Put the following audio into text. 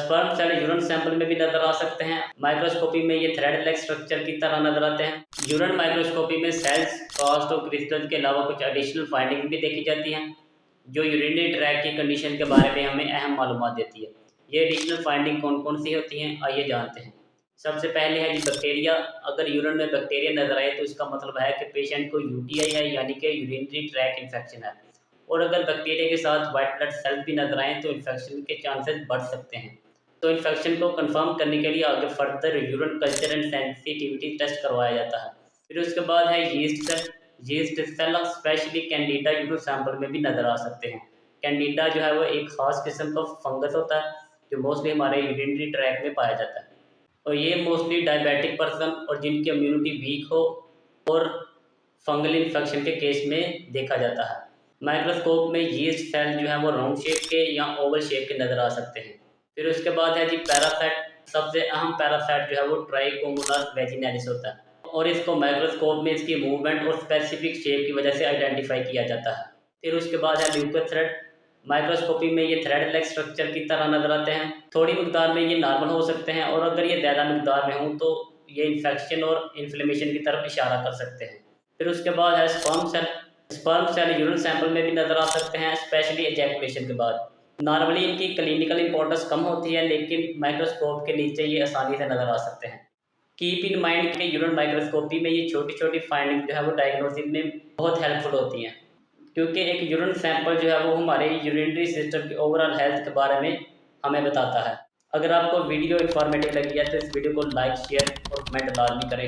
Sperm cell urine sample में भी नजर आ सकते हैं। माइक्रोस्कोपी में ये थ्रेड लाइक स्ट्रक्चर की तरह नजर आते हैं। यूरिन माइक्रोस्कोपी में सेल्स, कास्ट और क्रिस्टल के अलावा कुछ एडिशनल फाइंडिंग भी देखी जाती हैं जो यूरिनरी ट्रैक की कंडीशन के बारे में हमें अहम मालूमात देती है। ये एडिशनल फाइंडिंग कौन कौन सी होती हैं, आइए जानते हैं। सबसे पहले है जी बैक्टीरिया। अगर यूरिन में बैक्टीरिया नजर आए तो इसका मतलब है कि पेशेंट को यूटीआई है, यानी कि यूरिनरी ट्रैक इन्फेक्शन है। और अगर बैक्टीरिया के साथ वाइट ब्लड सेल्स भी नजर आए तो इन्फेक्शन के चांसेस बढ़ सकते हैं। तो इन्फेक्शन को कंफर्म करने के लिए आगे further urine culture and sensitivity test करवाया जाता है। फिर उसके बाद है yeast cell. Yeast cell specially Candida urine sample में भी नजर आ सकते हैं। कैंडिडा जो है वो एक खास किस्म का फंगस होता है जो मोस्टली हमारे यूरिनरी ट्रैक में पाया जाता है। और ये मोस्टली डायबिटिक पर्सन और जिनकी इम्यूनिटी वीक हो और फंगल इन्फेक्शन के केस में देखा जाता है। माइक्रोस्कोप में यीस्ट सेल जो है वो राउंड शेप के या ओवल शेप के नज़र आ सकते हैं। फिर उसके बाद है जी पैरासाइट। सबसे अहम पैरासाइट जो है वो ट्राइकोमोनास वैजिनैलिस होता है और इसको माइक्रोस्कोप में इसकी मूवमेंट और स्पेसिफिक शेप की वजह से आइडेंटिफाई किया जाता है। फिर उसके बाद है ल्यूकोथ्रेड। माइक्रोस्कोपी में ये थ्रेड लाइक स्ट्रक्चर की तरह नजर आते हैं। थोड़ी मकदार में ये नॉर्मल हो सकते हैं और अगर ये ज़्यादा मकदार में हों तो ये इन्फेक्शन और इन्फ्लेमेशन की तरफ इशारा कर सकते हैं। फिर उसके बाद है sperm cell. Sperm cell urine sample में भी नजर आ सकते हैं, स्पेशली एजैकुलेशन के बाद। नॉर्मली इनकी क्लिनिकल इंपॉर्टेंस कम होती है, लेकिन माइक्रोस्कोप के नीचे ये आसानी से नजर आ सकते हैं। कीप इन माइंड कि यूरिन माइक्रोस्कोपी में ये छोटी छोटी फाइंडिंग जो है वो डायग्नोसिस में बहुत हेल्पफुल होती हैं, क्योंकि एक यूरिन सैंपल जो है वो हमारे यूरिनरी सिस्टम की ओवरऑल हेल्थ के बारे में हमें बताता है। अगर आपको वीडियो इन्फॉर्मेटिव लगी है तो इस वीडियो को लाइक, शेयर और कमेंट लाजमी करें।